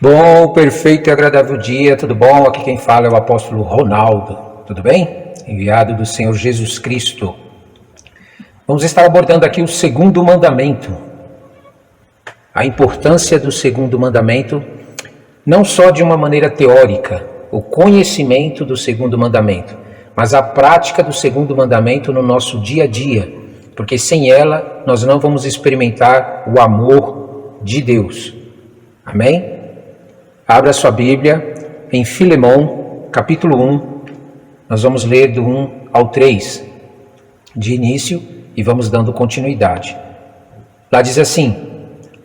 Bom, perfeito e agradável dia, tudo bom? Aqui quem fala é o apóstolo Ronaldo, tudo bem? Enviado do Senhor Jesus Cristo. Vamos estar abordando aqui o segundo mandamento. A importância do segundo mandamento, não só de uma maneira teórica, o conhecimento do segundo mandamento, mas a prática do segundo mandamento no nosso dia a dia, porque sem ela nós não vamos experimentar o amor de Deus. Amém? Abra sua Bíblia em Filemão, capítulo 1. Nós vamos ler do 1 ao 3 de início e vamos dando continuidade. Lá diz assim: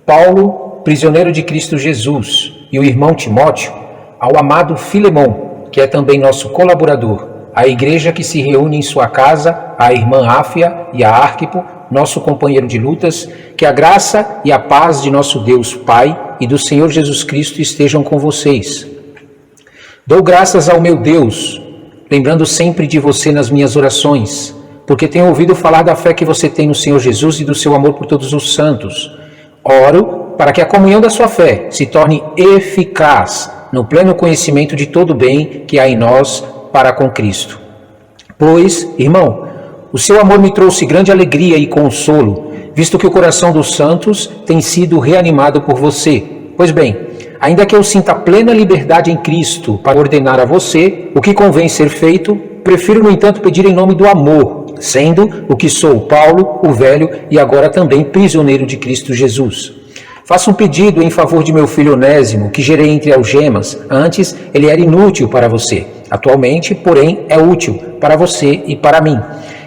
Paulo, prisioneiro de Cristo Jesus, e o irmão Timóteo, ao amado Filemão, que é também nosso colaborador, à igreja que se reúne em sua casa, à irmã Áfia e a Arquipo, nosso companheiro de lutas, que a graça e a paz de nosso Deus Pai e do Senhor Jesus Cristo estejam com vocês. Dou graças ao meu Deus, lembrando sempre de você nas minhas orações, porque tenho ouvido falar da fé que você tem no Senhor Jesus e do seu amor por todos os santos. Oro para que a comunhão da sua fé se torne eficaz no pleno conhecimento de todo o bem que há em nós para com Cristo. Pois, irmão, o seu amor me trouxe grande alegria e consolo, visto que o coração dos santos tem sido reanimado por você. Pois bem, ainda que eu sinta plena liberdade em Cristo para ordenar a você o que convém ser feito, prefiro, no entanto, pedir em nome do amor, sendo o que sou Paulo, o velho, e agora também prisioneiro de Cristo Jesus. Faço um pedido em favor de meu filho Onésimo, que gerei entre algemas. Antes, ele era inútil para você. Atualmente, porém, é útil para você e para mim.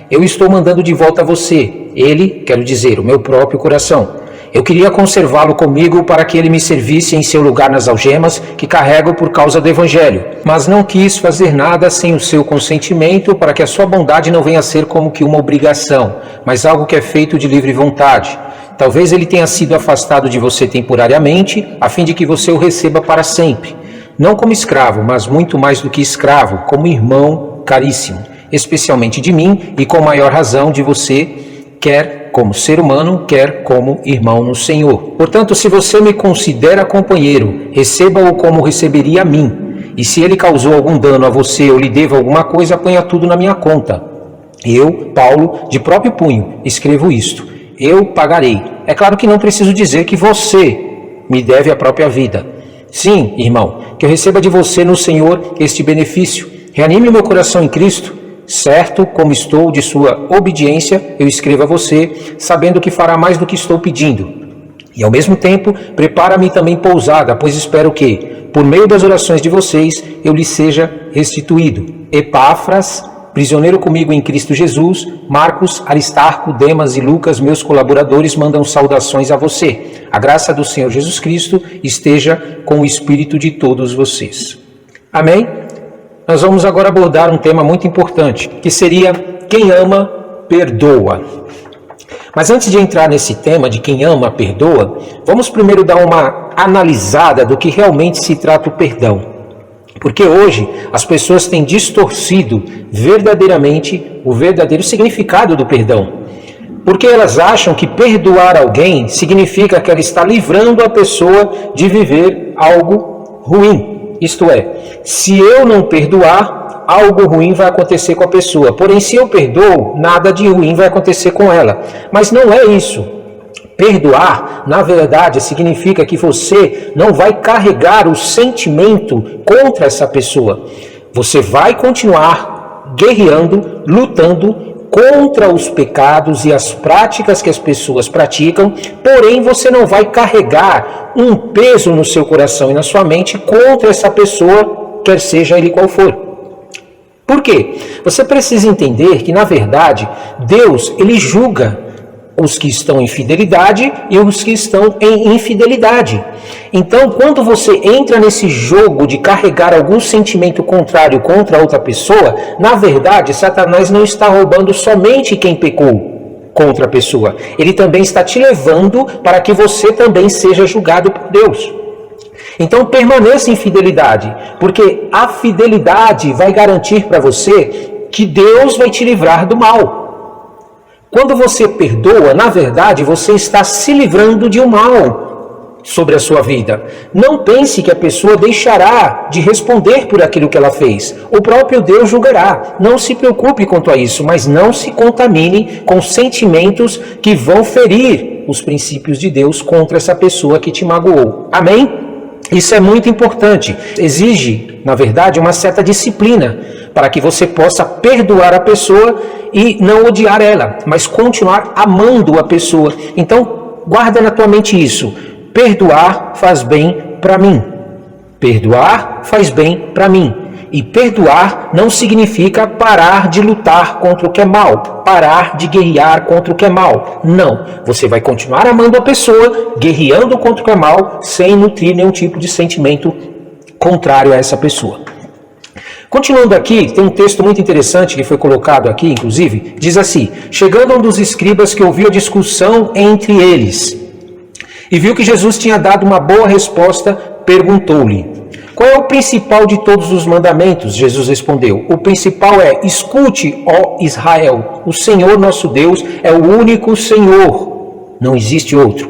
Eu estou mandando de volta a você. Ele, quero dizer, o meu próprio coração. Eu queria conservá-lo comigo para que ele me servisse em seu lugar nas algemas que carrego por causa do Evangelho. Mas não quis fazer nada sem o seu consentimento, para que a sua bondade não venha a ser como que uma obrigação, mas algo que é feito de livre vontade. Talvez ele tenha sido afastado de você temporariamente, a fim de que você o receba para sempre. Não como escravo, mas muito mais do que escravo, como irmão caríssimo, especialmente de mim e com maior razão de você, quer como ser humano, quer como irmão no Senhor. Portanto, se você me considera companheiro, receba-o como receberia a mim. E se ele causou algum dano a você ou lhe deva alguma coisa, ponha tudo na minha conta. Eu, Paulo, de próprio punho, escrevo isto. Eu pagarei. É claro que não preciso dizer que você me deve a própria vida. Sim, irmão, que eu receba de você no Senhor este benefício. Reanime o meu coração em Cristo. Certo, como estou de sua obediência, eu escrevo a você, sabendo que fará mais do que estou pedindo. E ao mesmo tempo, prepara-me também pousada, pois espero que, por meio das orações de vocês, eu lhe seja restituído. Epáfras, prisioneiro comigo em Cristo Jesus, Marcos, Aristarco, Demas e Lucas, meus colaboradores, mandam saudações a você. A graça do Senhor Jesus Cristo esteja com o espírito de todos vocês. Amém? Nós vamos agora abordar um tema muito importante, que seria quem ama, perdoa. Mas antes de entrar nesse tema de quem ama, perdoa, vamos primeiro dar uma analisada do que realmente se trata o perdão. Porque hoje as pessoas têm distorcido verdadeiramente o verdadeiro significado do perdão. Porque elas acham que perdoar alguém significa que ela está livrando a pessoa de viver algo ruim. Isto é, se eu não perdoar, algo ruim vai acontecer com a pessoa. Porém, se eu perdoo, nada de ruim vai acontecer com ela. Mas não é isso. Perdoar, na verdade, significa que você não vai carregar o sentimento contra essa pessoa. Você vai continuar guerreando, lutando contra os pecados e as práticas que as pessoas praticam, porém você não vai carregar um peso no seu coração e na sua mente contra essa pessoa, quer seja ele qual for. Por quê? Você precisa entender que, na verdade, Deus, ele julga os que estão em fidelidade e os que estão em infidelidade. Então, quando você entra nesse jogo de carregar algum sentimento contrário contra outra pessoa, na verdade, Satanás não está roubando somente quem pecou contra a pessoa. Ele também está te levando para que você também seja julgado por Deus. Então, permaneça em fidelidade, porque a fidelidade vai garantir para você que Deus vai te livrar do mal. Quando você perdoa, na verdade, você está se livrando de um mal. sobre a sua vida. Não pense que a pessoa deixará de responder por aquilo que ela fez. O próprio Deus julgará. Não se preocupe quanto a isso, mas não se contamine com sentimentos que vão ferir os princípios de Deus contra essa pessoa que te magoou. Amém? Isso é muito importante. Exige, na verdade, uma certa disciplina para que você possa perdoar a pessoa e não odiar ela, mas continuar amando a pessoa. Então, guarda na tua mente isso. Perdoar faz bem para mim. Perdoar faz bem para mim. E perdoar não significa parar de lutar contra o que é mal, parar de guerrear contra o que é mal. Não. Você vai continuar amando a pessoa, guerreando contra o que é mal, sem nutrir nenhum tipo de sentimento contrário a essa pessoa. Continuando aqui, tem um texto muito interessante que foi colocado aqui, inclusive, diz assim: chegando um dos escribas que ouviu a discussão entre eles, e viu que Jesus tinha dado uma boa resposta, perguntou-lhe: qual é o principal de todos os mandamentos? Jesus respondeu: o principal é: escute, ó Israel, o Senhor nosso Deus é o único Senhor, não existe outro.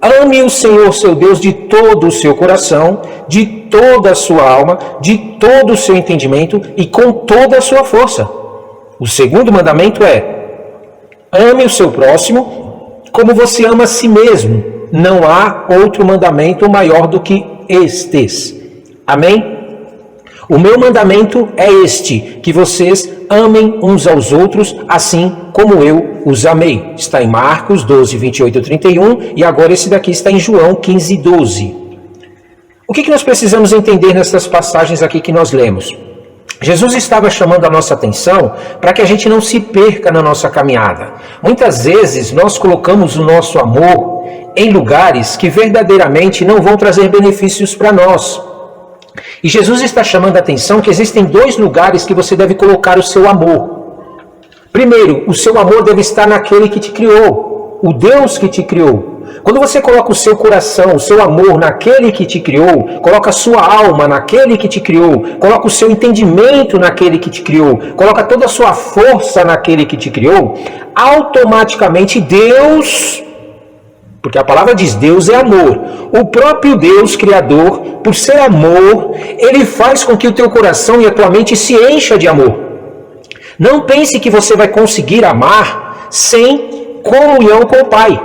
Ame o Senhor seu Deus de todo o seu coração, de toda a sua alma, de todo o seu entendimento e com toda a sua força. O segundo mandamento é: ame o seu próximo como você ama a si mesmo. Não há outro mandamento maior do que estes. Amém? O meu mandamento é este, que vocês amem uns aos outros, assim como eu os amei. Está em Marcos 12, 28 a 31, e agora esse daqui está em João 15, 12. O que nós precisamos entender nessas passagens aqui que nós lemos? Jesus estava chamando a nossa atenção para que a gente não se perca na nossa caminhada. Muitas vezes nós colocamos o nosso amor em lugares que verdadeiramente não vão trazer benefícios para nós. E Jesus está chamando a atenção que existem dois lugares que você deve colocar o seu amor. Primeiro, o seu amor deve estar naquele que te criou, o Deus que te criou. Quando você coloca o seu coração, o seu amor naquele que te criou, coloca a sua alma naquele que te criou, coloca o seu entendimento naquele que te criou, coloca toda a sua força naquele que te criou, automaticamente Deus, porque a palavra diz Deus é amor, o próprio Deus Criador, por ser amor, ele faz com que o teu coração e a tua mente se encha de amor. Não pense que você vai conseguir amar sem comunhão com o Pai.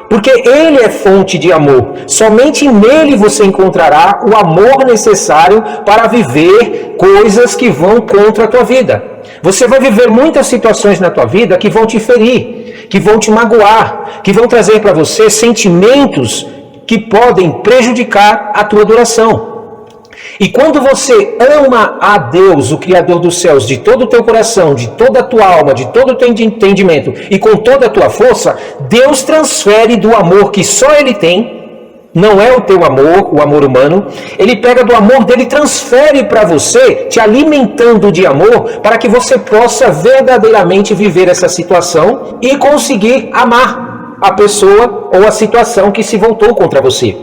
Porque Ele é fonte de amor. Somente nele você encontrará o amor necessário para viver coisas que vão contra a tua vida. Você vai viver muitas situações na tua vida que vão te ferir, que vão te magoar, que vão trazer para você sentimentos que podem prejudicar a tua adoração. E quando você ama a Deus, o Criador dos céus, de todo o teu coração, de toda a tua alma, de todo o teu entendimento e com toda a tua força, Deus transfere do amor que só Ele tem, não é o teu amor, o amor humano, Ele pega do amor dele e transfere para você, te alimentando de amor, para que você possa verdadeiramente viver essa situação e conseguir amar a pessoa ou a situação que se voltou contra você.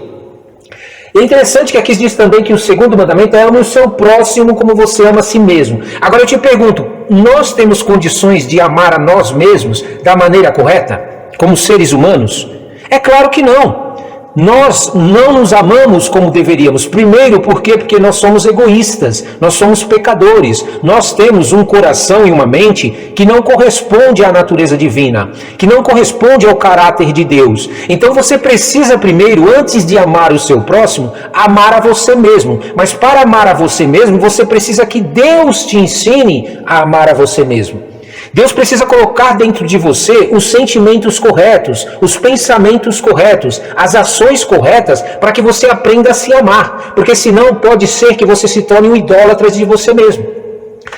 É interessante que aqui diz também que o segundo mandamento é: ame o seu próximo como você ama a si mesmo. Agora eu te pergunto, nós temos condições de amar a nós mesmos da maneira correta, como seres humanos? É claro que não. Nós não nos amamos como deveríamos. Primeiro, por quê? Porque nós somos egoístas, nós somos pecadores, nós temos um coração e uma mente que não corresponde à natureza divina, que não corresponde ao caráter de Deus. Então você precisa primeiro, antes de amar o seu próximo, amar a você mesmo. Mas para amar a você mesmo, você precisa que Deus te ensine a amar a você mesmo. Deus precisa colocar dentro de você os sentimentos corretos, os pensamentos corretos, as ações corretas, para que você aprenda a se amar. Porque senão pode ser que você se torne um idólatra de você mesmo.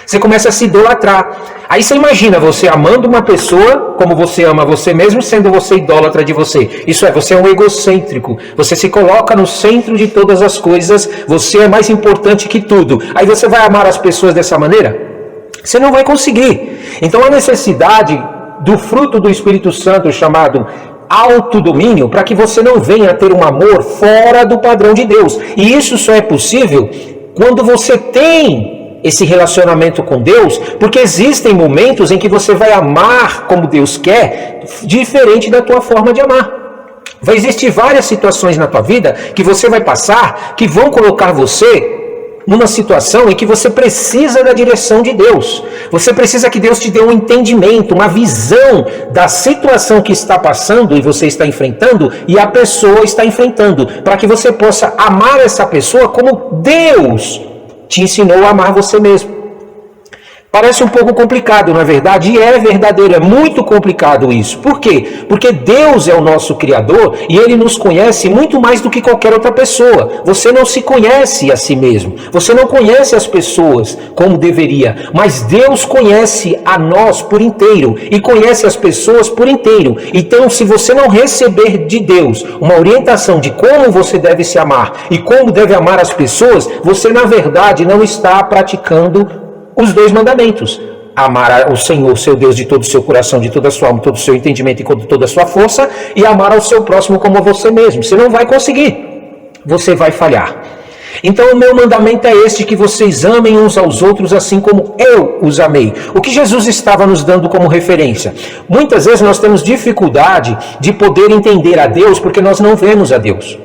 Você começa a se idolatrar. Aí você imagina você amando uma pessoa como você ama você mesmo, sendo você idólatra de você. Isso é, você é um egocêntrico. Você se coloca no centro de todas as coisas. Você é mais importante que tudo. Aí você vai amar as pessoas dessa maneira? Você não vai conseguir. Então a necessidade do fruto do Espírito Santo chamado autodomínio, para que você não venha a ter um amor fora do padrão de Deus. E isso só é possível quando você tem esse relacionamento com Deus, porque existem momentos em que você vai amar como Deus quer, diferente da tua forma de amar. Vai existir várias situações na tua vida que você vai passar, que vão colocar você numa situação em que você precisa da direção de Deus. Você precisa que Deus te dê um entendimento, uma visão da situação que está passando e você está enfrentando e a pessoa está enfrentando, para que você possa amar essa pessoa como Deus te ensinou a amar você mesmo. Parece um pouco complicado, não é verdade? E é verdadeiro, é muito complicado isso. Por quê? Porque Deus é o nosso Criador e Ele nos conhece muito mais do que qualquer outra pessoa. Você não se conhece a si mesmo. Você não conhece as pessoas como deveria. Mas Deus conhece a nós por inteiro e conhece as pessoas por inteiro. Então, se você não receber de Deus uma orientação de como você deve se amar e como deve amar as pessoas, você, na verdade, não está praticando os 2 mandamentos: amar ao Senhor, seu Deus, de todo o seu coração, de toda a sua alma, todo o seu entendimento e com toda a sua força, e amar ao seu próximo como a você mesmo. Você não vai conseguir, você vai falhar. Então o meu mandamento é este, que vocês amem uns aos outros assim como eu os amei. O que Jesus estava nos dando como referência? Muitas vezes nós temos dificuldade de poder entender a Deus porque nós não vemos a Deus.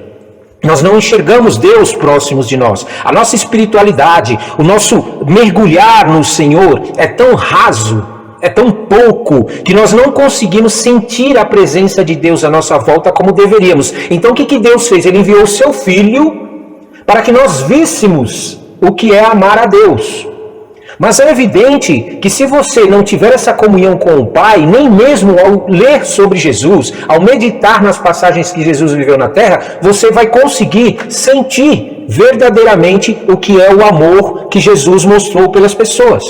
Nós não enxergamos Deus próximos de nós. A nossa espiritualidade, o nosso mergulhar no Senhor é tão raso, é tão pouco, que nós não conseguimos sentir a presença de Deus à nossa volta como deveríamos. Então o que Deus fez? Ele enviou o seu Filho para que nós víssemos o que é amar a Deus. Mas é evidente que se você não tiver essa comunhão com o Pai, nem mesmo ao ler sobre Jesus, ao meditar nas passagens que Jesus viveu na terra, você vai conseguir sentir verdadeiramente o que é o amor que Jesus mostrou pelas pessoas.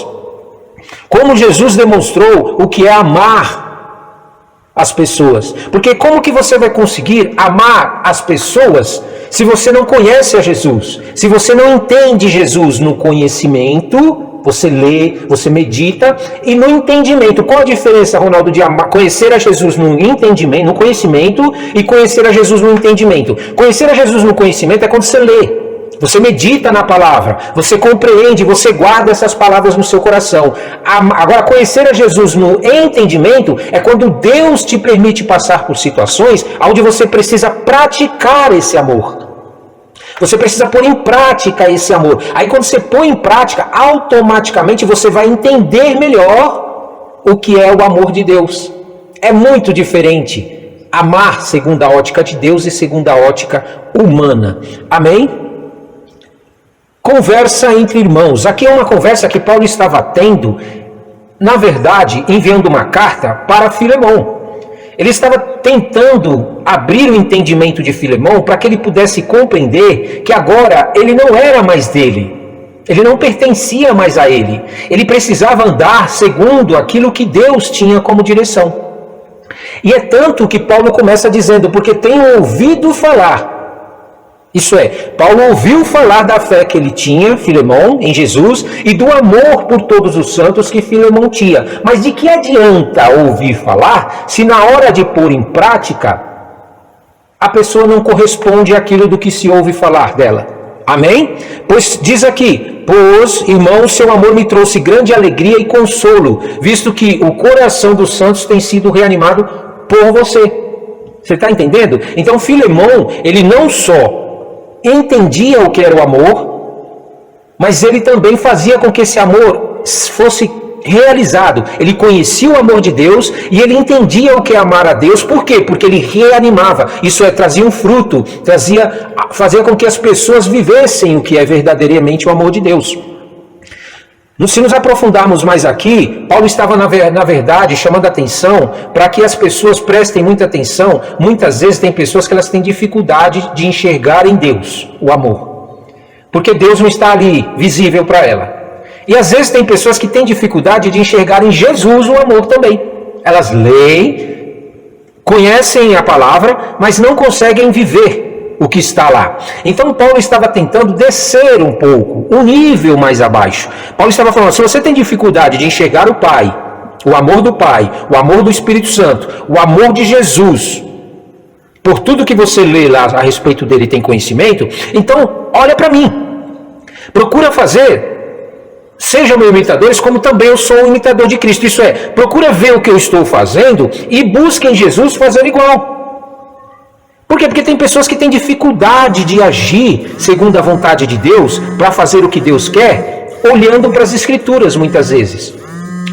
Como Jesus demonstrou o que é amar as pessoas. Porque como que você vai conseguir amar as pessoas se você não conhece a Jesus? Se você não entende Jesus no conhecimento, você lê, você medita, e no entendimento. Qual a diferença, Ronaldo, de conhecer a Jesus no entendimento, no conhecimento, e conhecer a Jesus no entendimento? Conhecer a Jesus no conhecimento é quando você lê, você medita na palavra, você compreende, você guarda essas palavras no seu coração. Agora, conhecer a Jesus no entendimento é quando Deus te permite passar por situações onde você precisa praticar esse amor. Você precisa pôr em prática esse amor. Aí quando você põe em prática, automaticamente você vai entender melhor o que é o amor de Deus. É muito diferente amar segundo a ótica de Deus e segundo a ótica humana. Amém? Conversa entre irmãos. Aqui é uma conversa que Paulo estava tendo, na verdade, enviando uma carta para Filemão. Ele estava tentando abrir o entendimento de Filemão para que ele pudesse compreender que agora ele não era mais dele. Ele não pertencia mais a ele. Ele precisava andar segundo aquilo que Deus tinha como direção. E é tanto que Paulo começa dizendo, porque tenho ouvido falar. Isso é, Paulo ouviu falar da fé que ele tinha, Filemão, em Jesus, e do amor por todos os santos que Filemão tinha. Mas de que adianta ouvir falar, se na hora de pôr em prática, a pessoa não corresponde àquilo do que se ouve falar dela? Amém? Pois diz aqui, pois, irmãos, seu amor me trouxe grande alegria e consolo, visto que o coração dos santos tem sido reanimado por você. Você está entendendo? Então, Filemão, ele não só entendia o que era o amor, mas ele também fazia com que esse amor fosse realizado. Ele conhecia o amor de Deus e ele entendia o que é amar a Deus. Por quê? Porque ele reanimava. Isso é, trazia um fruto, fazia com que as pessoas vivessem o que é verdadeiramente o amor de Deus. Se nos aprofundarmos mais aqui, Paulo estava, na verdade, chamando a atenção para que as pessoas prestem muita atenção. Muitas vezes tem pessoas que elas têm dificuldade de enxergar em Deus o amor, porque Deus não está ali visível para ela. E às vezes tem pessoas que têm dificuldade de enxergar em Jesus o amor também. Elas leem, conhecem a palavra, mas não conseguem viver o que está lá. Então Paulo estava tentando descer um pouco, um nível mais abaixo. Paulo estava falando, se você tem dificuldade de enxergar o Pai, o amor do Pai, o amor do Espírito Santo, o amor de Jesus, por tudo que você lê lá a respeito dele e tem conhecimento, então olha para mim. Procura fazer, sejam meus imitadores, como também eu sou um imitador de Cristo. Isso é, procura ver o que eu estou fazendo e busque em Jesus fazer igual. Por quê? Porque tem pessoas que têm dificuldade de agir segundo a vontade de Deus, para fazer o que Deus quer, olhando para as Escrituras muitas vezes.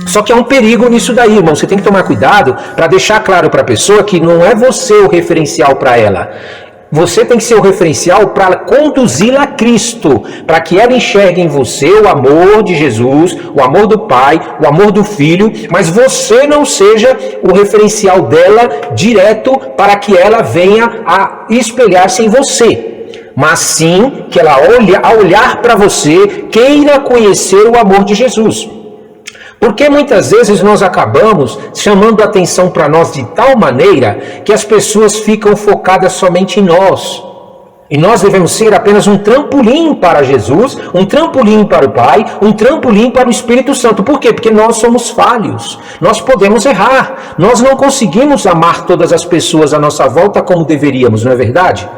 Só que há um perigo nisso daí, irmão. Você tem que tomar cuidado para deixar claro para a pessoa que não é você o referencial para ela. Você tem que ser o referencial para conduzi-la a Cristo, para que ela enxergue em você o amor de Jesus, o amor do Pai, o amor do Filho, mas você não seja o referencial dela direto para que ela venha a espelhar-se em você. Mas sim que ela, ao olhar para você, queira conhecer o amor de Jesus. Porque muitas vezes nós acabamos chamando a atenção para nós de tal maneira que as pessoas ficam focadas somente em nós. E nós devemos ser apenas um trampolim para Jesus, um trampolim para o Pai, um trampolim para o Espírito Santo. Por quê? Porque nós somos falhos, nós podemos errar, nós não conseguimos amar todas as pessoas à nossa volta como deveríamos, não é verdade?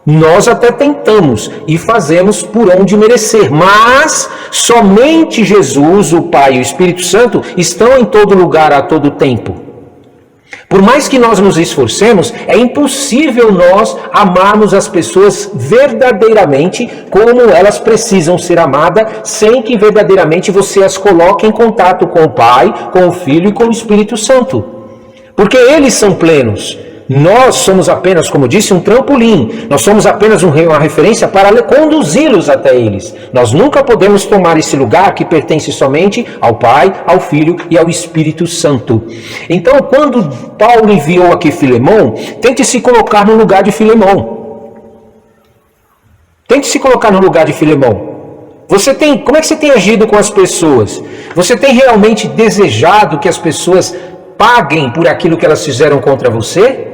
Nós até tentamos e fazemos por onde merecer, mas somente Jesus, o Pai e o Espírito Santo estão em todo lugar a todo tempo. Por mais que nós nos esforcemos, é impossível nós amarmos as pessoas verdadeiramente como elas precisam ser amadas, sem que verdadeiramente você as coloque em contato com o Pai, com o Filho e com o Espírito Santo. Porque eles são plenos. Nós somos apenas, como disse, um trampolim. Nós somos apenas uma referência para conduzi-los até eles. Nós nunca podemos tomar esse lugar que pertence somente ao Pai, ao Filho e ao Espírito Santo. Então, quando Paulo enviou aqui Filemão, tente se colocar no lugar de Filemão. Tente se colocar no lugar de Filemão. Como é que você tem agido com as pessoas? Você tem realmente desejado que as pessoas paguem por aquilo que elas fizeram contra você?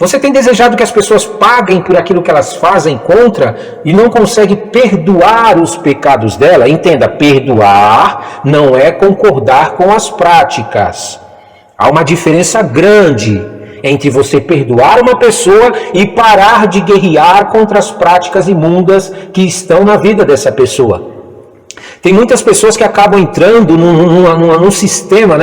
Você tem desejado que as pessoas paguem por aquilo que elas fazem contra e não consegue perdoar os pecados dela? Entenda, perdoar não é concordar com as práticas. Há uma diferença grande entre você perdoar uma pessoa e parar de guerrear contra as práticas imundas que estão na vida dessa pessoa. Tem muitas pessoas que acabam entrando num sistema,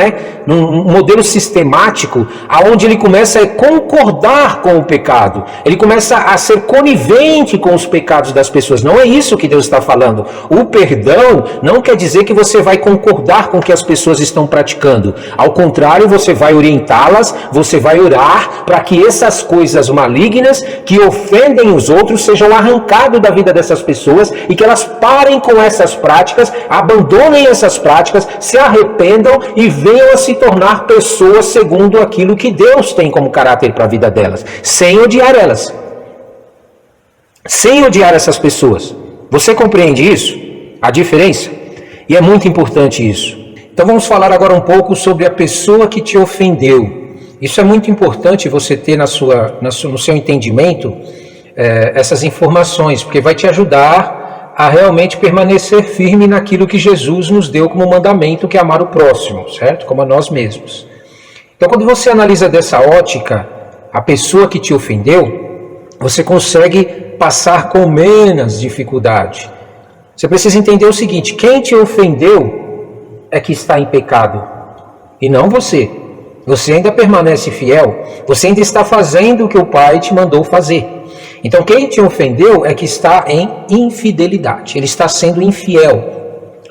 num modelo sistemático, onde ele começa a concordar com o pecado. Ele começa a ser conivente com os pecados das pessoas. Não é isso que Deus está falando. O perdão não quer dizer que você vai concordar com o que as pessoas estão praticando. Ao contrário, você vai orientá-las, você vai orar para que essas coisas malignas que ofendem os outros sejam arrancadas da vida dessas pessoas e que elas parem com essas práticas, abandonem essas práticas, se arrependam e venham a se tornar pessoas segundo aquilo que Deus tem como caráter para a vida delas, sem odiar elas, sem odiar essas pessoas. Você compreende isso? A diferença? E é muito importante isso. Então vamos falar agora um pouco sobre a pessoa que te ofendeu. Isso é muito importante você ter no seu entendimento essas informações, porque vai te ajudar a realmente permanecer firme naquilo que Jesus nos deu como mandamento, que é amar o próximo, certo? Como a nós mesmos. Então, quando você analisa dessa ótica, a pessoa que te ofendeu, você consegue passar com menos dificuldade. Você precisa entender o seguinte: quem te ofendeu é que está em pecado, e não você. Você ainda permanece fiel, você ainda está fazendo o que o Pai te mandou fazer. Então quem te ofendeu é que está em infidelidade, ele está sendo infiel,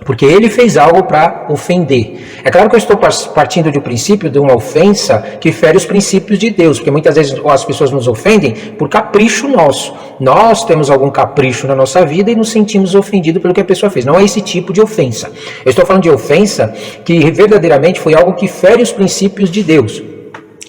porque ele fez algo para ofender. É claro que eu estou partindo do princípio de uma ofensa que fere os princípios de Deus, porque muitas vezes as pessoas nos ofendem por capricho nosso. Nós temos algum capricho na nossa vida e nos sentimos ofendidos pelo que a pessoa fez. Não é esse tipo de ofensa. Eu estou falando de ofensa que verdadeiramente foi algo que fere os princípios de Deus,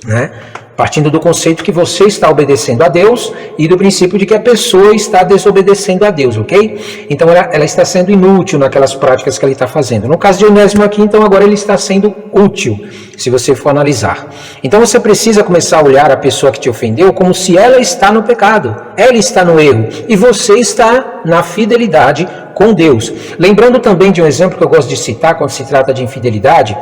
né? Partindo do conceito que você está obedecendo a Deus e do princípio de que a pessoa está desobedecendo a Deus, ok? Então ela está sendo inútil naquelas práticas que ele está fazendo. No caso de Onésimo aqui, então agora ele está sendo útil, se você for analisar. Então você precisa começar a olhar a pessoa que te ofendeu como se ela está no pecado, ela está no erro e você está na fidelidade com Deus. Lembrando também de um exemplo que eu gosto de citar quando se trata de infidelidade,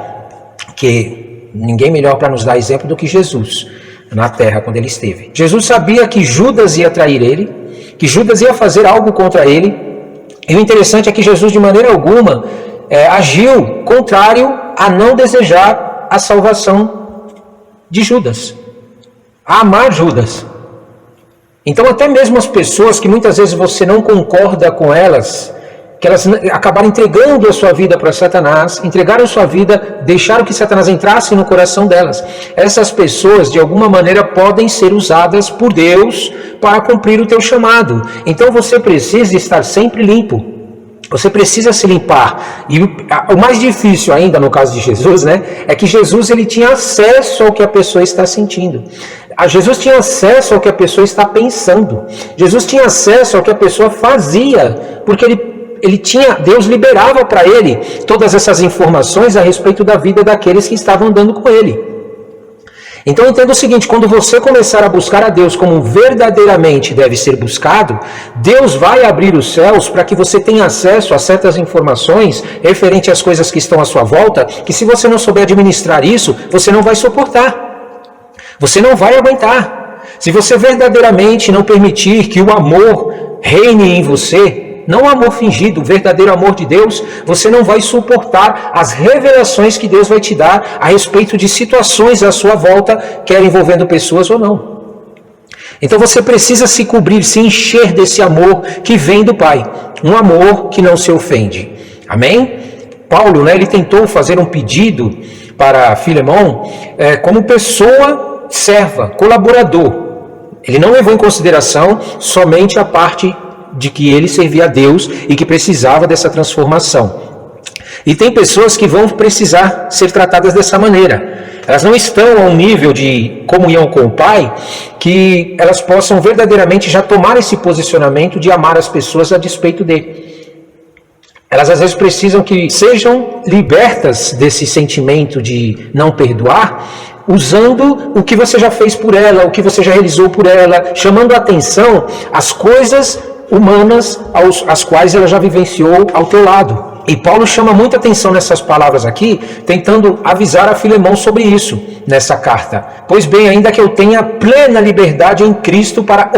que ninguém melhor para nos dar exemplo do que Jesus na terra quando ele esteve. Jesus sabia que Judas ia trair ele, que Judas ia fazer algo contra ele, e o interessante é que Jesus de maneira alguma agiu contrário a não desejar a salvação de Judas, a amar Judas. Então até mesmo as pessoas que muitas vezes você não concorda com elas, que elas acabaram entregando a sua vida para Satanás, entregaram a sua vida, deixaram que Satanás entrasse no coração delas. Essas pessoas, de alguma maneira, podem ser usadas por Deus para cumprir o teu chamado. Então você precisa estar sempre limpo. Você precisa se limpar. E o mais difícil ainda, no caso de Jesus, né, é que Jesus ele tinha acesso ao que a pessoa está sentindo. Jesus tinha acesso ao que a pessoa está pensando. Jesus tinha acesso ao que a pessoa fazia, porque Deus liberava para ele todas essas informações a respeito da vida daqueles que estavam andando com ele. Então entenda o seguinte, quando você começar a buscar a Deus como verdadeiramente deve ser buscado, Deus vai abrir os céus para que você tenha acesso a certas informações referente às coisas que estão à sua volta, que se você não souber administrar isso, você não vai suportar. Você não vai aguentar. Se você verdadeiramente não permitir que o amor reine em você, não o amor fingido, o verdadeiro amor de Deus, você não vai suportar as revelações que Deus vai te dar a respeito de situações à sua volta, quer envolvendo pessoas ou não. Então você precisa se cobrir, se encher desse amor que vem do Pai, um amor que não se ofende. Amém? Paulo, ele tentou fazer um pedido para Filemão como pessoa serva, colaborador. Ele não levou em consideração somente a parte de que ele servia a Deus e que precisava dessa transformação. E tem pessoas que vão precisar ser tratadas dessa maneira. Elas não estão a um nível de comunhão com o Pai que elas possam verdadeiramente já tomar esse posicionamento de amar as pessoas a despeito dele. Elas às vezes precisam que sejam libertas desse sentimento de não perdoar, usando o que você já fez por ela, o que você já realizou por ela, chamando a atenção às coisas humanas as quais ela já vivenciou ao teu lado. E Paulo chama muita atenção nessas palavras aqui, tentando avisar a Filemão sobre isso, nessa carta. Pois bem, ainda que eu tenha plena liberdade em Cristo para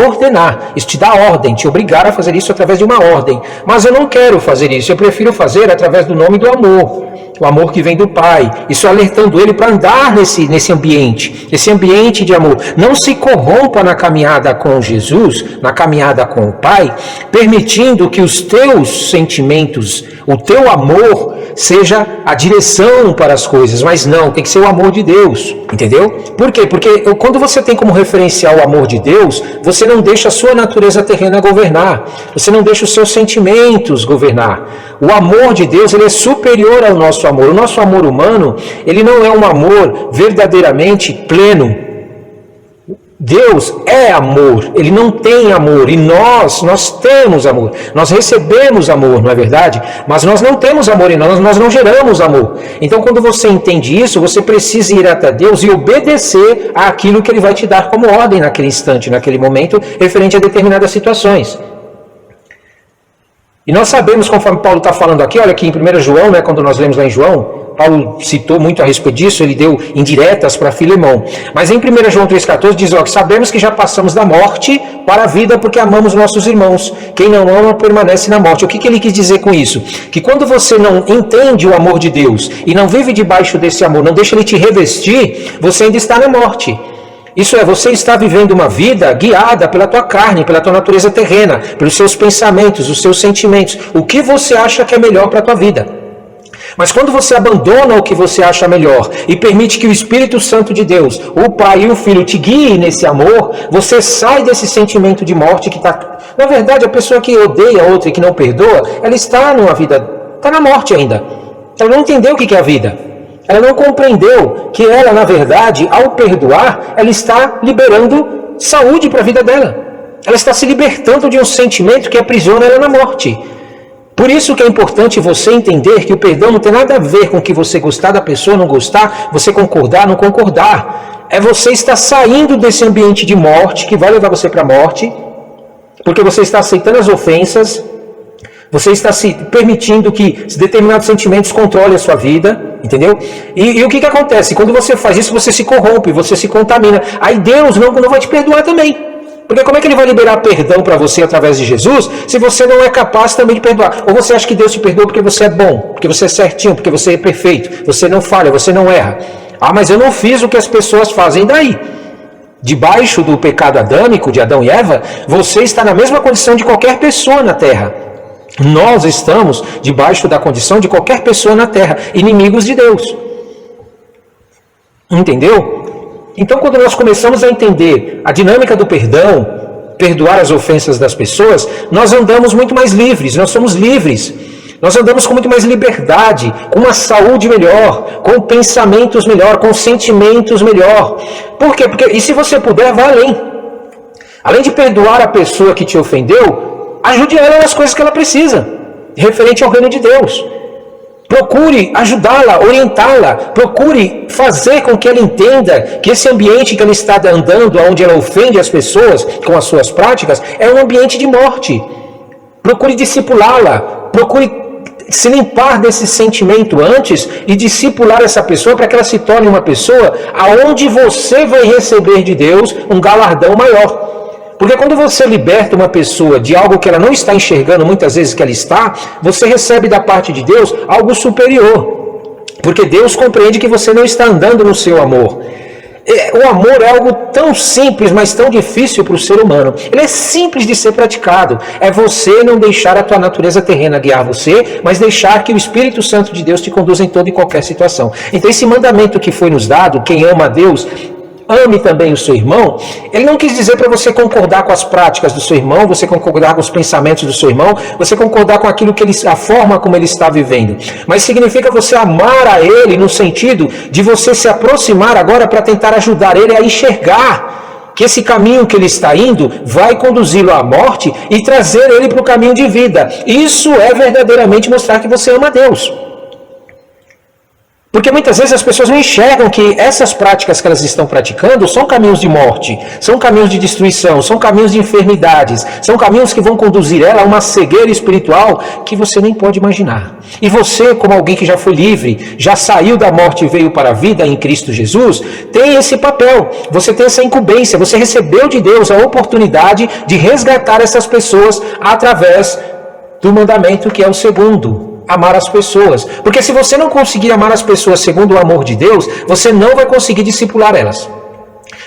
ordenar, isso te dá ordem, te obrigar a fazer isso através de uma ordem. Mas eu não quero fazer isso, eu prefiro fazer através do nome do amor. O amor que vem do Pai, isso alertando ele para andar nesse ambiente, esse ambiente de amor. Não se corrompa na caminhada com Jesus, na caminhada com o Pai, permitindo que os teus sentimentos, o teu amor, seja a direção para as coisas, mas não, tem que ser o amor de Deus, entendeu? Por quê? Porque quando você tem como referencial o amor de Deus, você não deixa a sua natureza terrena governar, você não deixa os seus sentimentos governar. O amor de Deus, ele é superior ao nosso amor. O nosso amor humano, ele não é um amor verdadeiramente pleno. Deus é amor, ele não tem amor, e nós temos amor, nós recebemos amor, não é verdade? Mas nós não temos amor em nós não geramos amor. Então quando você entende isso, você precisa ir até Deus e obedecer àquilo que ele vai te dar como ordem naquele instante, naquele momento, referente a determinadas situações. E nós sabemos, conforme Paulo está falando aqui, olha aqui em 1 João, quando nós lemos lá em João, Paulo citou muito a respeito disso, ele deu indiretas para Filemão. Mas em 1 João 3,14 diz, que sabemos que já passamos da morte para a vida porque amamos nossos irmãos. Quem não ama permanece na morte. O que ele quis dizer com isso? Que quando você não entende o amor de Deus e não vive debaixo desse amor, não deixa ele te revestir, você ainda está na morte. Isso é, você está vivendo uma vida guiada pela tua carne, pela tua natureza terrena, pelos seus pensamentos, os seus sentimentos, o que você acha que é melhor para a tua vida. Mas quando você abandona o que você acha melhor e permite que o Espírito Santo de Deus, o Pai e o Filho te guiem nesse amor, você sai desse sentimento de morte que está... Na verdade, a pessoa que odeia a outra e que não perdoa, ela está numa vida... está na morte ainda. Ela não entendeu o que é a vida. Ela não compreendeu que ela, na verdade, ao perdoar, ela está liberando saúde para a vida dela. Ela está se libertando de um sentimento que aprisiona ela na morte. Por isso que é importante você entender que o perdão não tem nada a ver com que você gostar da pessoa, não gostar, você concordar, não concordar. É você estar saindo desse ambiente de morte, que vai levar você para a morte, porque você está aceitando as ofensas, você está se permitindo que determinados sentimentos controlem a sua vida, entendeu? E o que acontece? Quando você faz isso, você se corrompe, você se contamina. Aí Deus não vai te perdoar também. Porque como é que ele vai liberar perdão para você através de Jesus, se você não é capaz também de perdoar? Ou você acha que Deus te perdoa porque você é bom, porque você é certinho, porque você é perfeito, você não falha, você não erra. Ah, mas eu não fiz o que as pessoas fazem, daí? debaixo do pecado adâmico de Adão e Eva, você está na mesma condição de qualquer pessoa na terra. Nós estamos debaixo da condição de qualquer pessoa na terra, inimigos de Deus. Entendeu? Então, quando nós começamos a entender a dinâmica do perdão, perdoar as ofensas das pessoas, nós andamos muito mais livres, nós somos livres. Nós andamos com muito mais liberdade, com uma saúde melhor, com pensamentos melhor, com sentimentos melhor. Por quê? E se você puder, vá além. Além de perdoar a pessoa que te ofendeu, ajude ela nas coisas que ela precisa, referente ao reino de Deus. Procure ajudá-la, orientá-la, procure fazer com que ela entenda que esse ambiente que ela está andando, onde ela ofende as pessoas com as suas práticas, é um ambiente de morte. Procure discipulá-la, procure se limpar desse sentimento antes e discipular essa pessoa para que ela se torne uma pessoa aonde você vai receber de Deus um galardão maior. Porque quando você liberta uma pessoa de algo que ela não está enxergando muitas vezes que ela está, você recebe da parte de Deus algo superior. Porque Deus compreende que você não está andando no seu amor. O amor é algo tão simples, mas tão difícil para o ser humano. Ele é simples de ser praticado. É você não deixar a tua natureza terrena guiar você, mas deixar que o Espírito Santo de Deus te conduza em toda e qualquer situação. Então esse mandamento que foi nos dado, quem ama a Deus, ame também o seu irmão, ele não quis dizer para você concordar com as práticas do seu irmão, você concordar com os pensamentos do seu irmão, você concordar com aquilo que a forma como ele está vivendo. Mas significa você amar a ele no sentido de você se aproximar agora para tentar ajudar ele a enxergar que esse caminho que ele está indo vai conduzi-lo à morte e trazer ele para o caminho de vida. Isso é verdadeiramente mostrar que você ama a Deus. Porque muitas vezes as pessoas não enxergam que essas práticas que elas estão praticando são caminhos de morte, são caminhos de destruição, são caminhos de enfermidades, são caminhos que vão conduzir ela a uma cegueira espiritual que você nem pode imaginar. E você, como alguém que já foi livre, já saiu da morte e veio para a vida em Cristo Jesus, tem esse papel, você tem essa incumbência, você recebeu de Deus a oportunidade de resgatar essas pessoas através do mandamento que é o segundo. Amar as pessoas. Porque se você não conseguir amar as pessoas segundo o amor de Deus, você não vai conseguir discipular elas.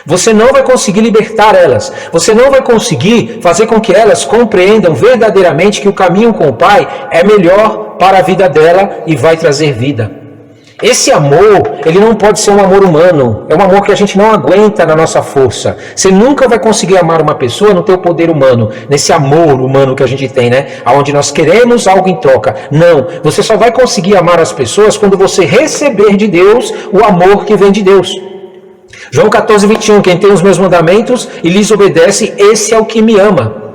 Você não vai conseguir libertar elas. Você não vai conseguir fazer com que elas compreendam verdadeiramente que o caminho com o Pai é melhor para a vida dela e vai trazer vida. Esse amor, ele não pode ser um amor humano. É um amor que a gente não aguenta na nossa força. Você nunca vai conseguir amar uma pessoa no teu poder humano, nesse amor humano que a gente tem, né? Onde nós queremos algo em troca. Não, você só vai conseguir amar as pessoas quando você receber de Deus o amor que vem de Deus. João 14, 21, quem tem os meus mandamentos e lhes obedece, esse é o que me ama.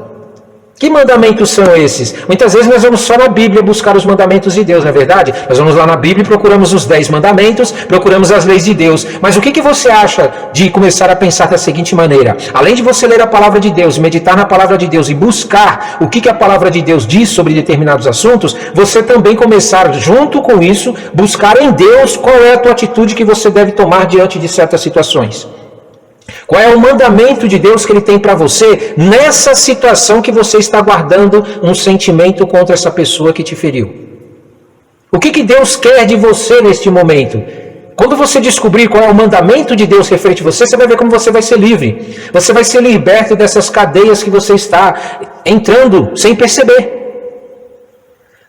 Que mandamentos são esses? Muitas vezes nós vamos só na Bíblia buscar os mandamentos de Deus, não é verdade? Nós vamos lá na Bíblia e procuramos os 10 mandamentos, procuramos as leis de Deus. Mas o que você acha de começar a pensar da seguinte maneira? Além de você ler a palavra de Deus, meditar na palavra de Deus e buscar o que a palavra de Deus diz sobre determinados assuntos, você também começar, junto com isso, buscar em Deus qual é a tua atitude que você deve tomar diante de certas situações. Qual é o mandamento de Deus que Ele tem para você nessa situação que você está guardando um sentimento contra essa pessoa que te feriu? O que Deus quer de você neste momento? Quando você descobrir qual é o mandamento de Deus referente a você, você vai ver como você vai ser livre. Você vai ser liberto dessas cadeias que você está entrando sem perceber.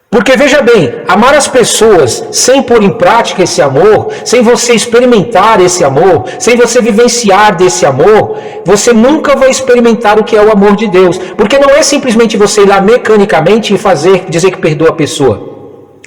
Porque veja bem, amar as pessoas sem pôr em prática esse amor, sem você experimentar esse amor, sem você vivenciar desse amor, você nunca vai experimentar o que é o amor de Deus. Porque não é simplesmente você ir lá mecanicamente e dizer que perdoa a pessoa.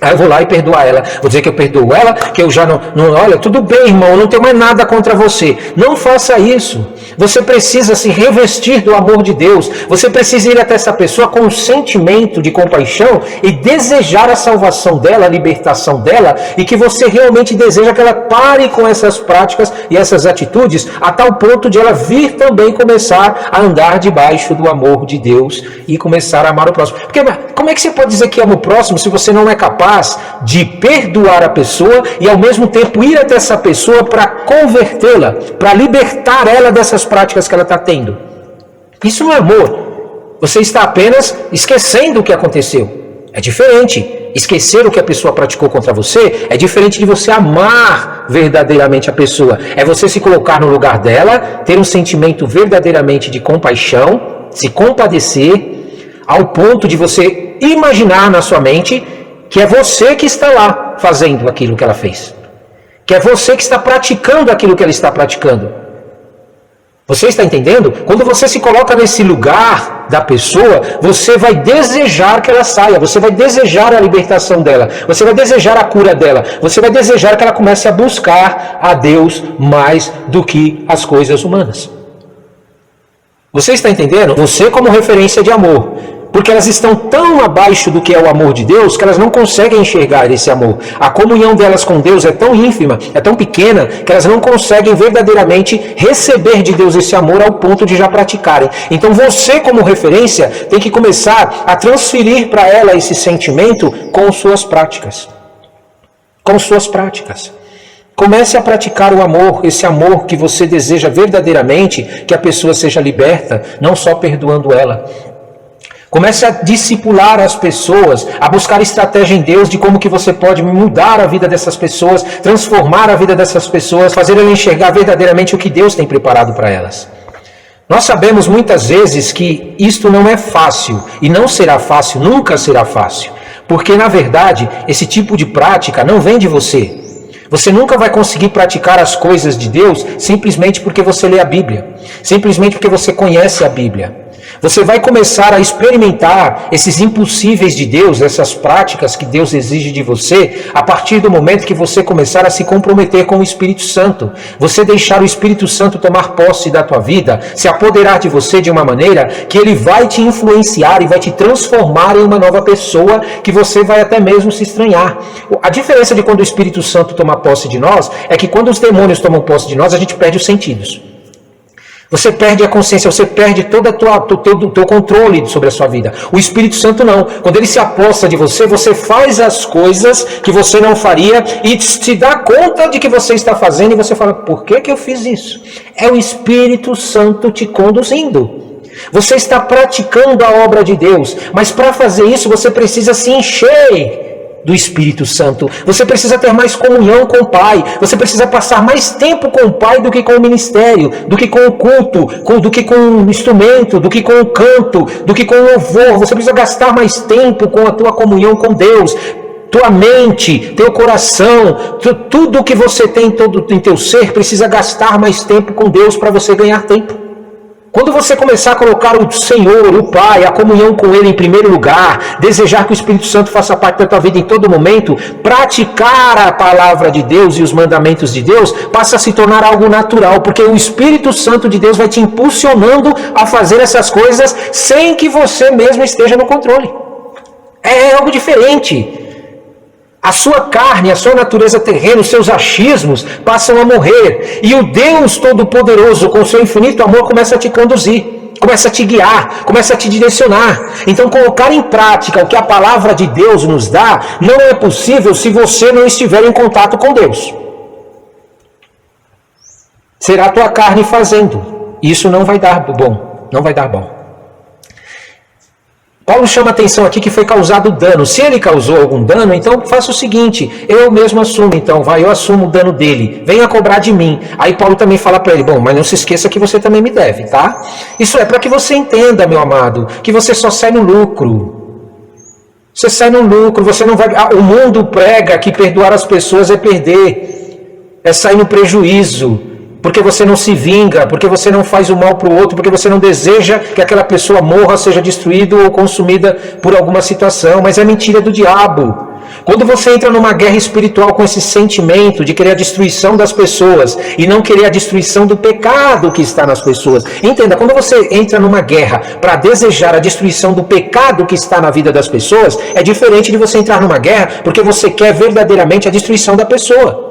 Aí eu vou lá e perdoar ela, vou dizer que eu perdoo ela, que eu já não, olha, tudo bem, irmão, eu não tenho mais nada contra você. Não faça isso. Você precisa se revestir do amor de Deus. Você precisa ir até essa pessoa com um sentimento de compaixão e desejar a salvação dela, a libertação dela, e que você realmente deseja que ela pare com essas práticas e essas atitudes, a tal ponto de ela vir também começar a andar debaixo do amor de Deus e começar a amar o próximo. Porque como é que você pode dizer que ama o próximo se você não é capaz de perdoar a pessoa e ao mesmo tempo ir até essa pessoa para convertê-la, para libertar ela dessas práticas que ela está tendo? Isso não é amor. Você está apenas esquecendo o que aconteceu. É diferente. Esquecer o que a pessoa praticou contra você é diferente de você amar verdadeiramente a pessoa. É você se colocar no lugar dela, ter um sentimento verdadeiramente de compaixão, se compadecer, ao ponto de você imaginar na sua mente que é você que está lá fazendo aquilo que ela fez. Que é você que está praticando aquilo que ela está praticando. Você está entendendo? Quando você se coloca nesse lugar da pessoa, você vai desejar que ela saia, você vai desejar a libertação dela, você vai desejar a cura dela, você vai desejar que ela comece a buscar a Deus mais do que as coisas humanas. Você está entendendo? Você como referência de amor. Porque elas estão tão abaixo do que é o amor de Deus que elas não conseguem enxergar esse amor. A comunhão delas com Deus é tão ínfima, é tão pequena, que elas não conseguem verdadeiramente receber de Deus esse amor ao ponto de já praticarem. Então você, como referência, tem que começar a transferir para ela esse sentimento com suas práticas. Com suas práticas. Comece a praticar o amor, esse amor que você deseja verdadeiramente, que a pessoa seja liberta, não só perdoando ela. Comece a discipular as pessoas, a buscar estratégia em Deus de como que você pode mudar a vida dessas pessoas, transformar a vida dessas pessoas, fazer elas enxergar verdadeiramente o que Deus tem preparado para elas. Nós sabemos muitas vezes que isto não é fácil, e não será fácil, nunca será fácil, porque na verdade esse tipo de prática não vem de você. Você nunca vai conseguir praticar as coisas de Deus simplesmente porque você lê a Bíblia, simplesmente porque você conhece a Bíblia. Você vai começar a experimentar esses impossíveis de Deus, essas práticas que Deus exige de você, a partir do momento que você começar a se comprometer com o Espírito Santo. Você deixar o Espírito Santo tomar posse da tua vida, se apoderar de você de uma maneira que ele vai te influenciar e vai te transformar em uma nova pessoa que você vai até mesmo se estranhar. A diferença de quando o Espírito Santo toma posse de nós é que quando os demônios tomam posse de nós, a gente perde os sentidos. Você perde a consciência, você perde todo o teu controle sobre a sua vida. O Espírito Santo não. Quando ele se aposta de você, você faz as coisas que você não faria e se dá conta de que você está fazendo e você fala, por que eu fiz isso? É o Espírito Santo te conduzindo. Você está praticando a obra de Deus, mas para fazer isso você precisa se encher do Espírito Santo. Você precisa ter mais comunhão com o Pai. Você precisa passar mais tempo com o Pai do que com o ministério, do que com o culto, do que com o instrumento, do que com o canto, do que com o louvor. Você precisa gastar mais tempo com a tua comunhão com Deus. Tua mente, teu coração, tudo que você tem em teu ser precisa gastar mais tempo com Deus para você ganhar tempo. Quando você começar a colocar o Senhor, o Pai, a comunhão com Ele em primeiro lugar, desejar que o Espírito Santo faça parte da tua vida em todo momento, praticar a palavra de Deus e os mandamentos de Deus, passa a se tornar algo natural, porque o Espírito Santo de Deus vai te impulsionando a fazer essas coisas sem que você mesmo esteja no controle. É algo diferente. A sua carne, a sua natureza terrena, os seus achismos passam a morrer. E o Deus Todo-Poderoso, com o seu infinito amor, começa a te conduzir, começa a te guiar, começa a te direcionar. Então, colocar em prática o que a palavra de Deus nos dá, não é possível se você não estiver em contato com Deus. Será a tua carne fazendo. Isso não vai dar bom. Não vai dar bom. Paulo chama a atenção aqui que foi causado dano. Se ele causou algum dano, então faça o seguinte, eu mesmo assumo, então, eu assumo o dano dele, venha cobrar de mim. Aí Paulo também fala para ele, bom, mas não se esqueça que você também me deve, tá? Isso é para que você entenda, meu amado, que você só sai no lucro. Você sai no lucro, você não vai... o mundo prega que perdoar as pessoas é perder, é sair no prejuízo. Porque você não se vinga, porque você não faz o mal para o outro, porque você não deseja que aquela pessoa morra, seja destruída ou consumida por alguma situação, mas é mentira do diabo. Quando você entra numa guerra espiritual com esse sentimento de querer a destruição das pessoas e não querer a destruição do pecado que está nas pessoas, entenda, quando você entra numa guerra para desejar a destruição do pecado que está na vida das pessoas, é diferente de você entrar numa guerra porque você quer verdadeiramente a destruição da pessoa.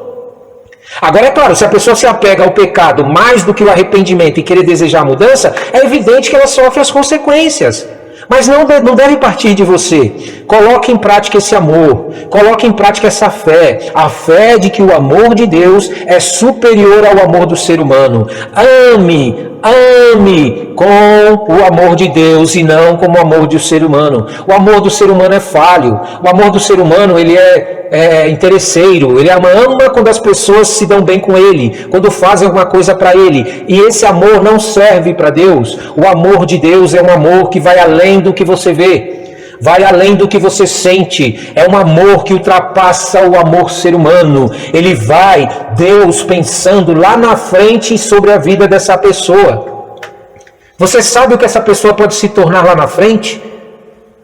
Agora, é claro, se a pessoa se apega ao pecado mais do que o arrependimento e querer desejar a mudança, é evidente que ela sofre as consequências. Mas não deve partir de você. Coloque em prática esse amor. Coloque em prática essa fé. A fé de que o amor de Deus é superior ao amor do ser humano. Ame ame com o amor de Deus e não como o amor do ser humano. O amor do ser humano é falho. O amor do ser humano, ele é interesseiro. Ele ama quando as pessoas se dão bem com ele, quando fazem alguma coisa para ele. E esse amor não serve para Deus. O amor de Deus é um amor que vai além do que você vê. Vai além do que você sente. É um amor que ultrapassa o amor ser humano. Ele vai, Deus, pensando lá na frente sobre a vida dessa pessoa. Você sabe o que essa pessoa pode se tornar lá na frente?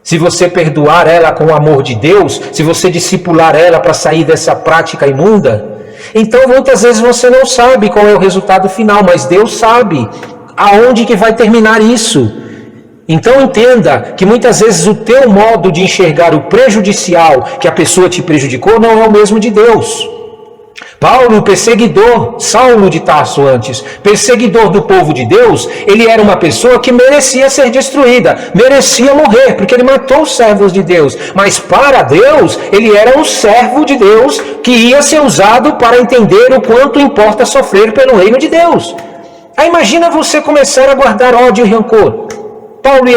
Se você perdoar ela com o amor de Deus, se você discipular ela para sair dessa prática imunda, então muitas vezes você não sabe qual é o resultado final, mas Deus sabe aonde que vai terminar isso. Então entenda que muitas vezes o teu modo de enxergar o prejudicial que a pessoa te prejudicou não é o mesmo de Deus. Paulo, perseguidor, Saulo de Tarso antes, perseguidor do povo de Deus, ele era uma pessoa que merecia ser destruída, merecia morrer, porque ele matou os servos de Deus. Mas para Deus, ele era um servo de Deus que ia ser usado para entender o quanto importa sofrer pelo reino de Deus. Aí imagina você começar a guardar ódio e rancor. Saulo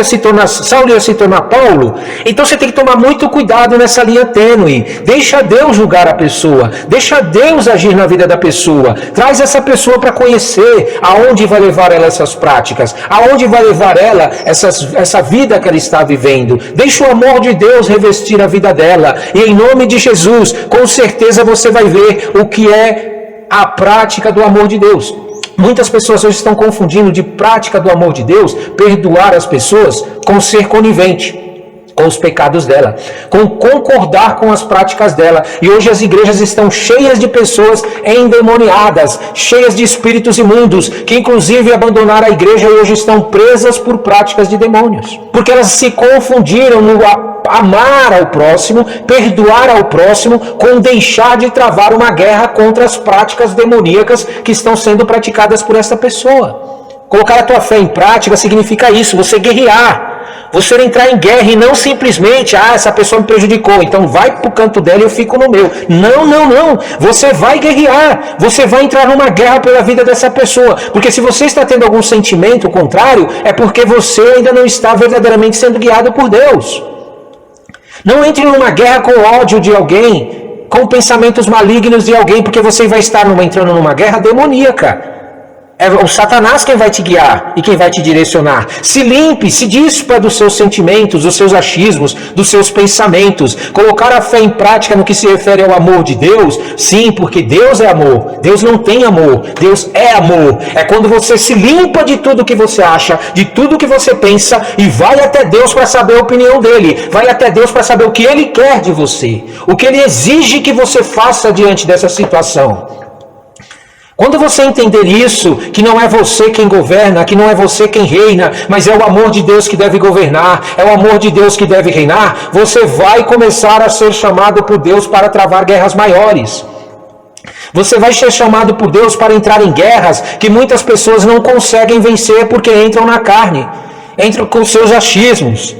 ia se tornar Paulo. Então você tem que tomar muito cuidado nessa linha tênue. Deixa Deus julgar a pessoa. Deixa Deus agir na vida da pessoa. Traz essa pessoa para conhecer aonde vai levar ela essas práticas. Aonde vai levar ela essa vida que ela está vivendo. Deixa o amor de Deus revestir a vida dela. E em nome de Jesus, com certeza você vai ver o que é a prática do amor de Deus. Muitas pessoas hoje estão confundindo de prática do amor de Deus, perdoar as pessoas, com ser conivente com os pecados dela, com concordar com as práticas dela. E hoje as igrejas estão cheias de pessoas endemoniadas, cheias de espíritos imundos, que inclusive abandonaram a igreja e hoje estão presas por práticas de demônios. Porque elas se confundiram no amar ao próximo, perdoar ao próximo, com deixar de travar uma guerra contra as práticas demoníacas que estão sendo praticadas por essa pessoa. Colocar a tua fé em prática significa isso, você guerrear. Você entrar em guerra e não simplesmente, essa pessoa me prejudicou, então vai pro canto dela e eu fico no meu. Não. Você vai guerrear. Você vai entrar numa guerra pela vida dessa pessoa. Porque se você está tendo algum sentimento contrário, é porque você ainda não está verdadeiramente sendo guiado por Deus. Não entre numa guerra com ódio de alguém, com pensamentos malignos de alguém, porque você vai estar entrando numa guerra demoníaca. É o Satanás quem vai te guiar e quem vai te direcionar. Se limpe, se dispa dos seus sentimentos, dos seus achismos, dos seus pensamentos. Colocar a fé em prática no que se refere ao amor de Deus, sim, porque Deus é amor. Deus não tem amor, Deus é amor. É quando você se limpa de tudo que você acha, de tudo que você pensa e vai até Deus para saber a opinião dele. Vai até Deus para saber o que ele quer de você, o que ele exige que você faça diante dessa situação. Quando você entender isso, que não é você quem governa, que não é você quem reina, mas é o amor de Deus que deve governar, é o amor de Deus que deve reinar, você vai começar a ser chamado por Deus para travar guerras maiores. Você vai ser chamado por Deus para entrar em guerras que muitas pessoas não conseguem vencer porque entram na carne, entram com seus achismos,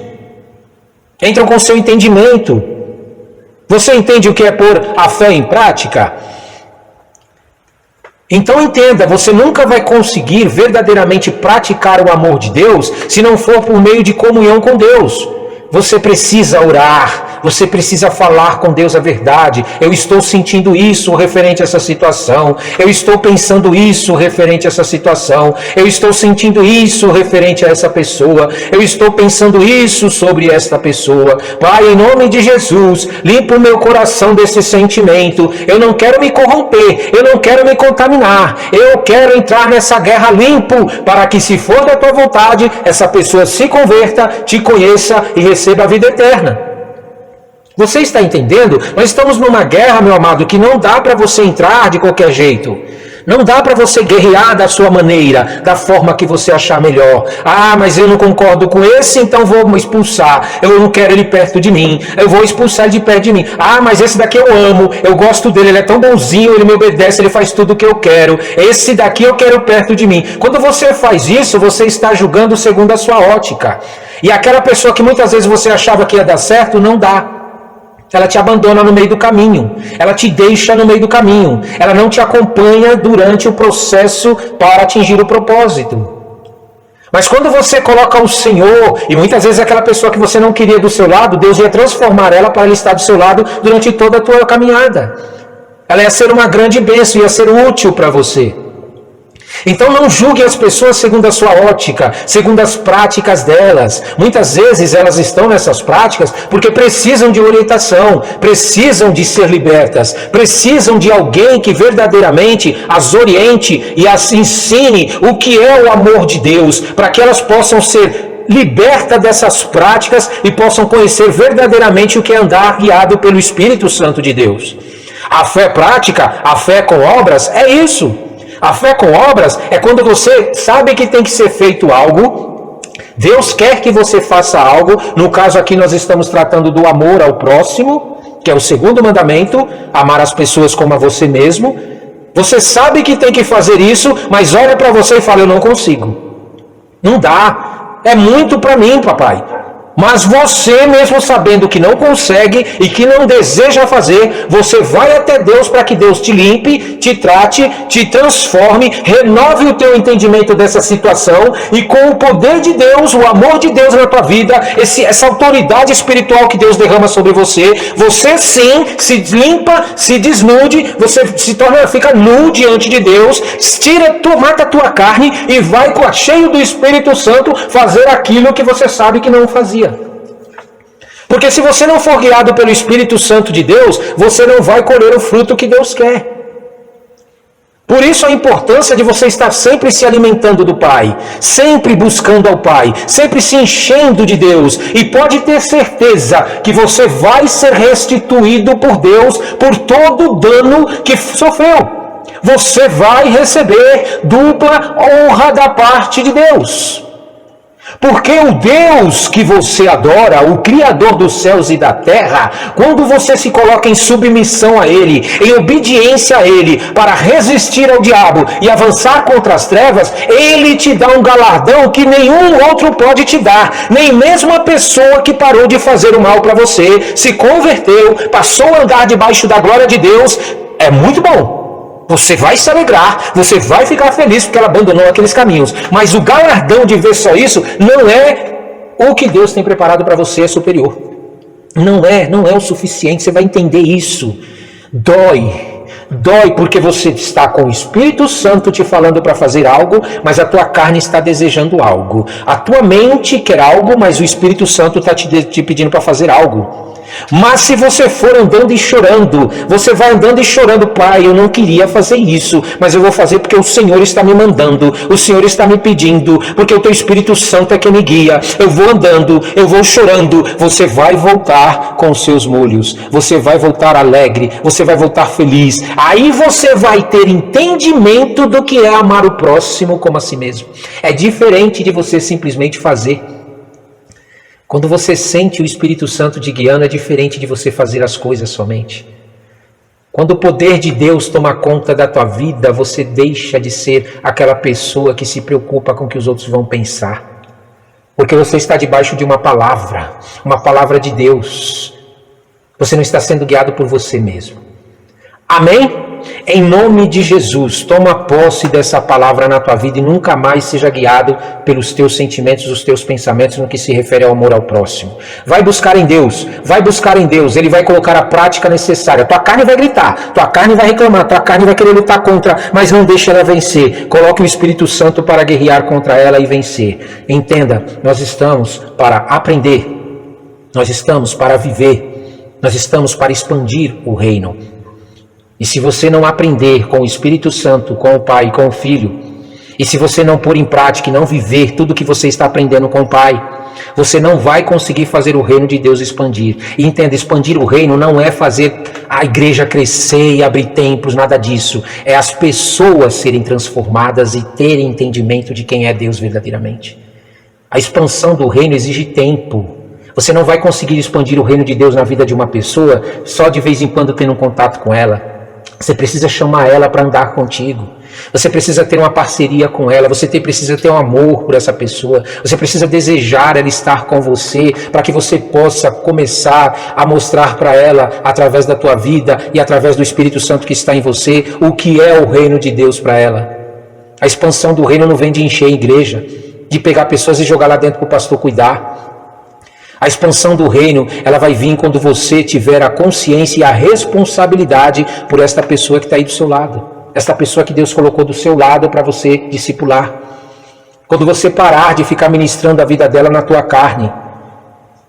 entram com seu entendimento. Você entende o que é pôr a fé em prática? Então entenda, você nunca vai conseguir verdadeiramente praticar o amor de Deus se não for por meio de comunhão com Deus. Você precisa orar, você precisa falar com Deus a verdade. Eu estou sentindo isso referente a essa situação. Eu estou pensando isso referente a essa situação. Eu estou sentindo isso referente a essa pessoa. Eu estou pensando isso sobre esta pessoa. Pai, em nome de Jesus, limpa o meu coração desse sentimento. Eu não quero me corromper, eu não quero me contaminar. Eu quero entrar nessa guerra limpo, para que, se for da tua vontade, essa pessoa se converta, te conheça e receba a vida eterna. Você está entendendo? Nós estamos numa guerra, meu amado, que não dá para você entrar de qualquer jeito. Não dá para você guerrear da sua maneira, da forma que você achar melhor. Mas eu não concordo com esse, então vou expulsar. Eu não quero ele perto de mim, eu vou expulsar ele de perto de mim. Mas esse daqui eu amo, eu gosto dele, ele é tão bonzinho, ele me obedece, ele faz tudo o que eu quero. Esse daqui eu quero perto de mim. Quando você faz isso, você está julgando segundo a sua ótica. E aquela pessoa que muitas vezes você achava que ia dar certo, não dá. Ela te abandona no meio do caminho. Ela te deixa no meio do caminho. Ela não te acompanha durante o processo para atingir o propósito. Mas quando você coloca o Senhor, e muitas vezes aquela pessoa que você não queria do seu lado, Deus ia transformar ela para ela estar do seu lado durante toda a tua caminhada. Ela ia ser uma grande bênção, ia ser útil para você. Então não julgue as pessoas segundo a sua ótica, segundo as práticas delas. Muitas vezes elas estão nessas práticas porque precisam de orientação, precisam de ser libertas, precisam de alguém que verdadeiramente as oriente e as ensine o que é o amor de Deus, para que elas possam ser libertas dessas práticas e possam conhecer verdadeiramente o que é andar guiado pelo Espírito Santo de Deus. A fé prática, a fé com obras, é isso. A fé com obras é quando você sabe que tem que ser feito algo, Deus quer que você faça algo. No caso aqui nós estamos tratando do amor ao próximo, que é o segundo mandamento, amar as pessoas como a você mesmo. Você sabe que tem que fazer isso, mas olha para você e fala, eu não consigo. Não dá, é muito para mim, papai. Mas você mesmo sabendo que não consegue e que não deseja fazer, você vai até Deus para que Deus te limpe, te trate, te transforme, renove o teu entendimento dessa situação e com o poder de Deus, o amor de Deus na tua vida, essa autoridade espiritual que Deus derrama sobre você, você sim se limpa, se desnude, você fica nu diante de Deus, mata a tua carne e vai cheio do Espírito Santo fazer aquilo que você sabe que não fazia. Porque se você não for guiado pelo Espírito Santo de Deus, você não vai colher o fruto que Deus quer. Por isso a importância de você estar sempre se alimentando do Pai, sempre buscando ao Pai, sempre se enchendo de Deus. E pode ter certeza que você vai ser restituído por Deus por todo o dano que sofreu. Você vai receber dupla honra da parte de Deus. Porque o Deus que você adora, o Criador dos céus e da terra, quando você se coloca em submissão a Ele, em obediência a Ele, para resistir ao diabo e avançar contra as trevas, Ele te dá um galardão que nenhum outro pode te dar. Nem mesmo a pessoa que parou de fazer o mal para você, se converteu, passou a andar debaixo da glória de Deus, é muito bom. Você vai se alegrar, você vai ficar feliz porque ela abandonou aqueles caminhos. Mas o galardão de ver só isso não é o que Deus tem preparado para você, é superior. Não é o suficiente, você vai entender isso. Dói porque você está com o Espírito Santo te falando para fazer algo, mas a tua carne está desejando algo. A tua mente quer algo, mas o Espírito Santo está te pedindo para fazer algo. Mas se você for andando e chorando, você vai andando e chorando, pai, eu não queria fazer isso, mas eu vou fazer porque o Senhor está me mandando, o Senhor está me pedindo, porque o teu Espírito Santo é que me guia, eu vou andando, eu vou chorando, você vai voltar com os seus molhos, você vai voltar alegre, você vai voltar feliz, aí você vai ter entendimento do que é amar o próximo como a si mesmo. É diferente de você simplesmente fazer. Quando você sente o Espírito Santo te guiando, é diferente de você fazer as coisas somente. Quando o poder de Deus toma conta da tua vida, você deixa de ser aquela pessoa que se preocupa com o que os outros vão pensar. Porque você está debaixo de uma palavra de Deus. Você não está sendo guiado por você mesmo. Amém? Em nome de Jesus, toma posse dessa palavra na tua vida e nunca mais seja guiado pelos teus sentimentos, os teus pensamentos no que se refere ao amor ao próximo. Vai buscar em Deus, Ele vai colocar a prática necessária. Tua carne vai gritar, tua carne vai reclamar, tua carne vai querer lutar contra, mas não deixe ela vencer. Coloque o Espírito Santo para guerrear contra ela e vencer. Entenda, nós estamos para aprender, nós estamos para viver, nós estamos para expandir o reino. E se você não aprender com o Espírito Santo, com o Pai, com o Filho, e se você não pôr em prática e não viver tudo que você está aprendendo com o Pai, você não vai conseguir fazer o reino de Deus expandir. E entenda, expandir o reino não é fazer a igreja crescer e abrir templos, nada disso. É as pessoas serem transformadas e terem entendimento de quem é Deus verdadeiramente. A expansão do reino exige tempo. Você não vai conseguir expandir o reino de Deus na vida de uma pessoa só de vez em quando tendo um contato com ela. Você precisa chamar ela para andar contigo. Você precisa ter uma parceria com ela. Você precisa ter um amor por essa pessoa. Você precisa desejar ela estar com você para que você possa começar a mostrar para ela, através da tua vida e através do Espírito Santo que está em você, o que é o reino de Deus para ela. A expansão do reino não vem de encher a igreja. de pegar pessoas e jogar lá dentro para o pastor cuidar. A expansão do reino, ela vai vir quando você tiver a consciência e a responsabilidade por esta pessoa que está aí do seu lado. Esta pessoa que Deus colocou do seu lado para você discipular. Quando você parar de ficar ministrando a vida dela na tua carne,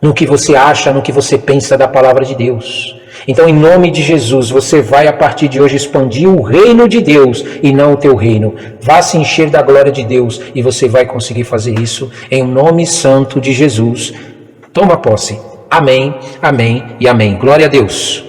no que você acha, no que você pensa da palavra de Deus. Então, em nome de Jesus, você vai a partir de hoje expandir o reino de Deus e não o teu reino. Vá se encher da glória de Deus e você vai conseguir fazer isso em nome santo de Jesus. Toma posse. Amém, amém e amém. Glória a Deus.